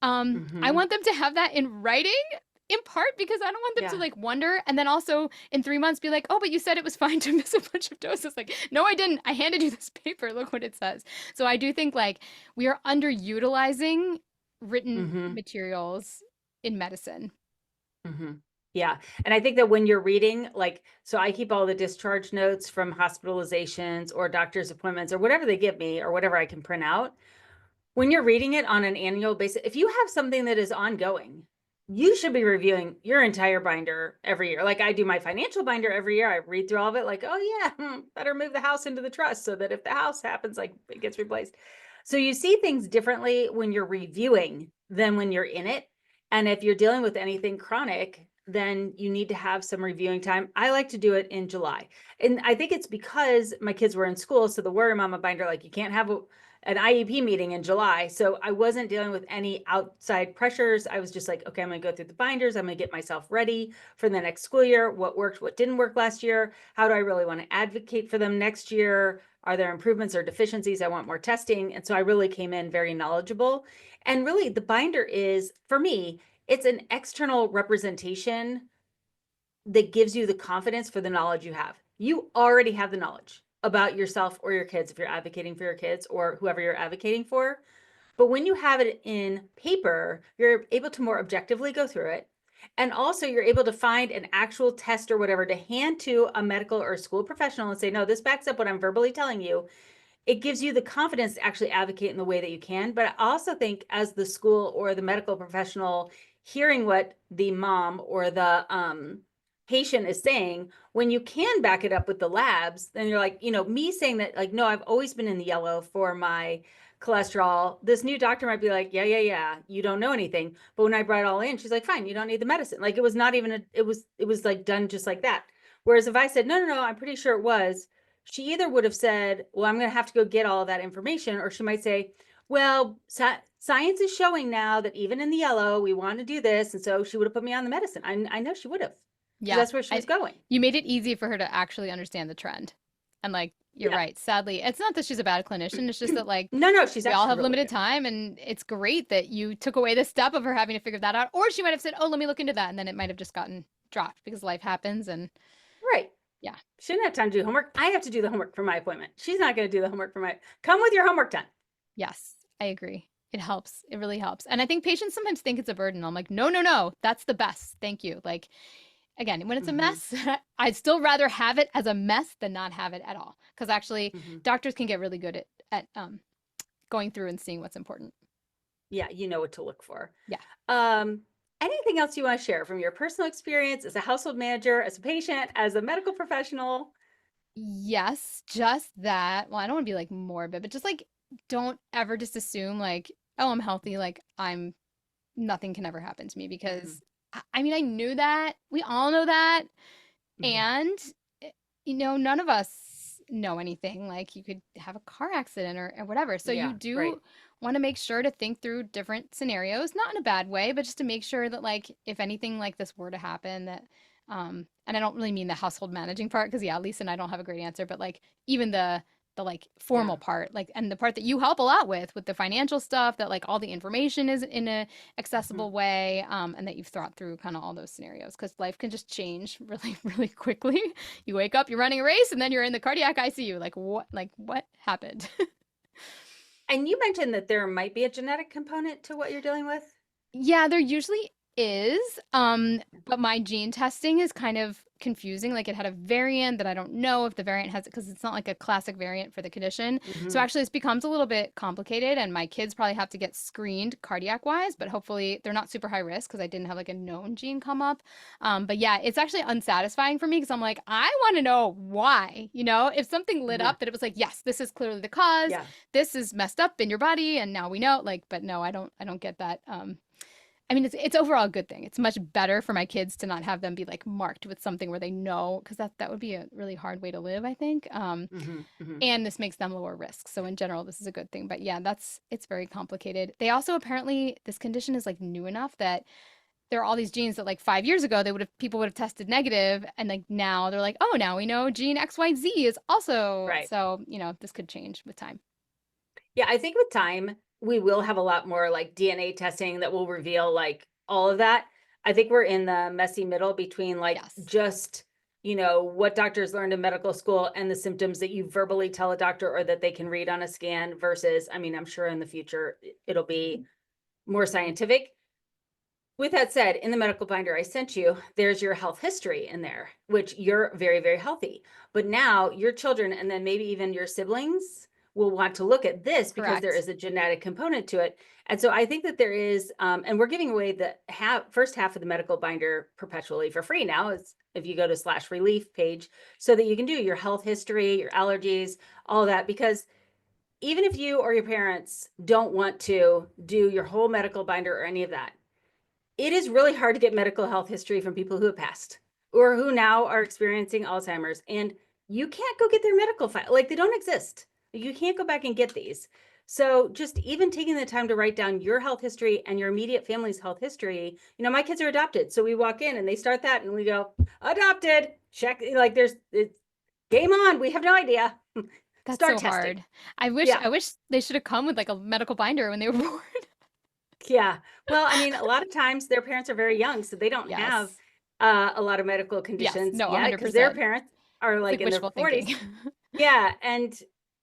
B: I
A: Mhm.
B: want them to have that in writing, in part because I don't want them to
A: Yeah.
B: like wonder, and then also in 3 months be like, oh, but you said it was fine to miss a bunch of doses. Like, no, I didn't. I handed you this paper. Look what it says. So I do think like we are underutilizing written
A: Mhm.
B: materials in medicine.
A: Mhm. Yeah. And I think that when you're reading, like, so I keep all the discharge notes from hospitalizations or doctor's appointments or whatever they give me or whatever I can print out. When you're reading it on an annual basis, if you have something that is ongoing, you should be reviewing your entire binder every year. Like I do my financial binder every year. I read through all of it, like, oh yeah, better move the house into the trust so that if the house happens, like it gets replaced. So you see things differently when you're reviewing than when you're in it. And if you're dealing with anything chronic, then you need to have some reviewing time. I like to do it in July. And I think it's because my kids were in school. So the Warrior Mama binder, like you can't have an IEP meeting in July. So I wasn't dealing with any outside pressures. I was just like, okay, I'm going to go through the binders. I'm going to get myself ready for the next school year. What worked, what didn't work last year? How do I really want to advocate for them next year? Are there improvements or deficiencies? I want more testing. And so I really came in very knowledgeable. And really, the binder is, for me, it's an external representation that gives you the confidence for the knowledge you have. You already have the knowledge about yourself or your kids if you're advocating for your kids or whoever you're advocating for. But when you have it in paper, you're able to more objectively go through it. And also, you're able to find an actual test or whatever to hand to a medical or school professional and say, no, this backs up what I'm verbally telling you. It gives you the confidence to actually advocate in the way that you can. But I also think, as the school or the medical professional, hearing what the mom or the patient is saying, when you can back it up with the labs, then you're like, me saying that, like, no, I've always been in the yellow for my cholesterol. This new doctor might be like, yeah, you don't know anything. But when I brought it all in, she's like, fine, you don't need the medicine. Like, it was not even it was like done just like that. Whereas if I said, no, I'm pretty sure it was, she either would have said, well, I'm going to have to go get all of that information, or she might say, well, science is showing now that even in the yellow, we want to do this. And so she would have put me on the medicine. I know she would have.
B: Yeah.
A: That's where she was going.
B: You made it easy for her to actually understand the trend. And like, you're right. Sadly, it's not that she's a bad clinician. It's just that like,
A: no, she's
B: we all have
A: really
B: limited
A: good
B: time, and it's great that you took away the step of her having to figure that out. Or she might have said, oh, let me look into that. And then it might have just gotten dropped because life happens. And
A: right.
B: Yeah.
A: She didn't have time to do homework. I have to do the homework for my appointment. She's not going to do the homework for come with your homework done.
B: Yes, I agree. It helps. It really helps. And I think patients sometimes think it's a burden. I'm like, no, that's the best. Thank you. Like, again, when it's a mess, I'd still rather have it as a mess than not have it at all. Because actually, doctors can get really good at going through and seeing what's important.
A: Yeah, you know what to look for.
B: Yeah.
A: Anything else you want to share from your personal experience as a household manager, as a patient, as a medical professional?
B: Yes, just that. Well, I don't want to be like morbid, but just like, don't ever just assume like, oh, I'm healthy, like nothing can ever happen to me, because I mean, I knew that. We all know that. And, none of us know anything. Like, you could have a car accident or whatever. So you do want to make sure to think through different scenarios, not in a bad way, but just to make sure that, like, if anything like this were to happen, that, and I don't really mean the household managing part, because Lisa and I don't have a great answer, but like even the like formal part, like, and the part that you help a lot with the financial stuff, that like all the information is in a accessible way, and that you've thought through kind of all those scenarios, because life can just change really, really quickly. You wake up, you're running a race, and then you're in the cardiac ICU. Like what happened?
A: And you mentioned that there might be a genetic component to what you're dealing with.
B: Yeah, there usually is. But my gene testing is kind of confusing. Like, it had a variant that I don't know if the variant has it, because it's not like a classic variant for the condition. So actually this becomes a little bit complicated, and my kids probably have to get screened cardiac wise, but hopefully they're not super high risk, because I didn't have like a known gene come up. But yeah, it's actually unsatisfying for me, because I'm like, I want to know why, if something lit up that it was like, yes, this is clearly the cause. This is messed up in your body, and now we know, like, but no, I don't get that. I mean, it's overall a good thing. It's much better for my kids to not have them be like marked with something where they know, because that would be a really hard way to live, I think. And this makes them lower risk. So in general, this is a good thing. But yeah, it's very complicated. They also, apparently this condition is like new enough that there are all these genes that like 5 years ago people would have tested negative, and like now they're like, oh, now we know gene XYZ is also right. So this could change with time.
A: Yeah, I think with time we will have a lot more like DNA testing that will reveal like all of that. I think we're in the messy middle between like just, what doctors learned in medical school and the symptoms that you verbally tell a doctor or that they can read on a scan, versus, I mean, I'm sure in the future it'll be more scientific. With that said, in the medical binder I sent you, there's your health history in there, which you're very, very healthy. But now your children, and then maybe even your siblings, will want to look at this because there is a genetic component to it. And so I think that there is, and we're giving away the first half of the medical binder perpetually for free now, is if you go to /relief page, so that you can do your health history, your allergies, all that. Because even if you or your parents don't want to do your whole medical binder or any of that, it is really hard to get medical health history from people who have passed or who now are experiencing Alzheimer's. And you can't go get their medical file. Like, they don't exist. You can't go back and get these. So just even taking the time to write down your health history and your immediate family's health history. My kids are adopted. So we walk in and they start that and we go, adopted, check. Like, it's game on. We have no idea.
B: That's start so testing. Hard. I wish they should have come with like a medical binder when they were born.
A: Yeah. Well, I mean, a lot of times their parents are very young, so they don't have a lot of medical conditions yet, because their parents are like in their 40s. Yeah. And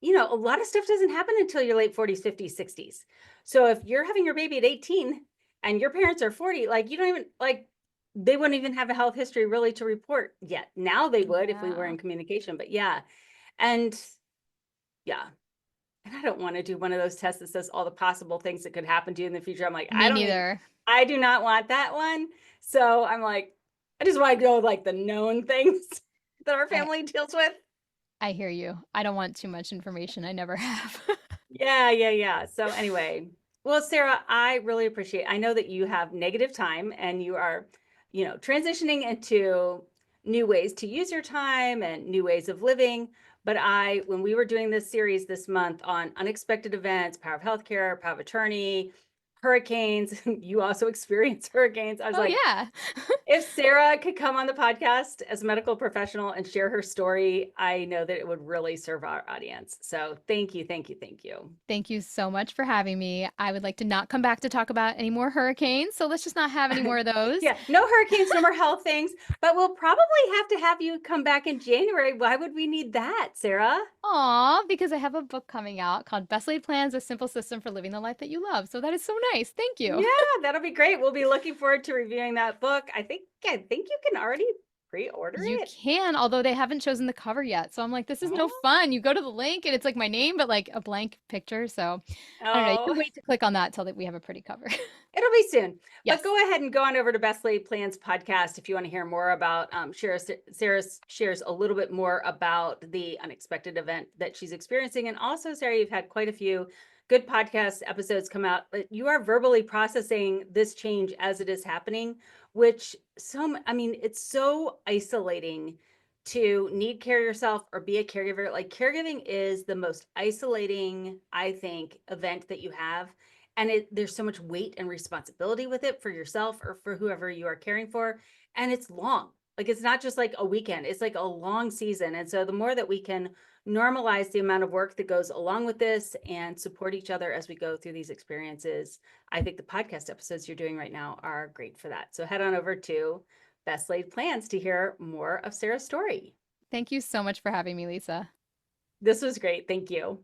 A: a lot of stuff doesn't happen until your late 40s, 50s, 60s. So if you're having your baby at 18 and your parents are 40, like you don't even like they wouldn't even have a health history really to report yet. Now they would if we were
B: Yeah.
A: in communication, but yeah. And yeah. And I don't want to do one of those tests that says all the possible things that could happen to you in the future. I'm like,
B: Me neither.
A: I do not want that one. So I'm like, I just want to go with like the known things that our
B: I
A: family deals with.
B: I hear you. I don't want too much information. I never have.
A: Yeah, yeah, yeah. So anyway, well, Sarah, I really appreciate. I know that you have negative time and you are, transitioning into new ways to use your time and new ways of living. But when we were doing this series this month on unexpected events, power of healthcare, power of attorney, hurricanes, you also experience hurricanes. I was
B: Oh
A: like,
B: yeah.
A: if Sarah could come on the podcast as a medical professional and share her story, I know that it would really serve our audience. So thank you, thank you, thank you.
B: Thank you so much for having me. I would like to not come back to talk about any more hurricanes, so let's just not have any more of those.
A: Yeah, no hurricanes, no more health things, but we'll probably have you come back in January. Why would we need that, Sarah?
B: Aw, because I have a book coming out called Best Laid Plans: A Simple System for Living the Life That You Love. So that is so nice. Thank you.
A: Yeah, that'll be great. We'll be looking forward to reviewing that book. I think you can already pre-order
B: You
A: it.
B: can, although they haven't chosen the cover yet. So I'm like, this is no
A: Oh,
B: fun. You go to the link and it's like my name, but like a blank picture. So I don't know. You can
A: oh.
B: wait to click on that till that we have a pretty cover.
A: It'll be soon. But
B: Yes.
A: go ahead and go on over to Best Laid Plans podcast if you want to hear more about Sarah shares a little bit more about the unexpected event that she's experiencing. And also, Sarah, you've had quite a few good podcast episodes come out, but you are verbally processing this change as it is happening, which it's so isolating to need care yourself or be a caregiver. Like caregiving is the most isolating, I think, event that you have, and there's so much weight and responsibility with it for yourself or for whoever you are caring for, and it's long. Like it's not just like a weekend, it's like a long season. And so the more that we can normalize the amount of work that goes along with this and support each other as we go through these experiences, I think the podcast episodes you're doing right now are great for that. So head on over to Best Laid Plans to hear more of Sarah's story.
B: Thank you so much for having me, Lisa.
A: This was great. Thank you.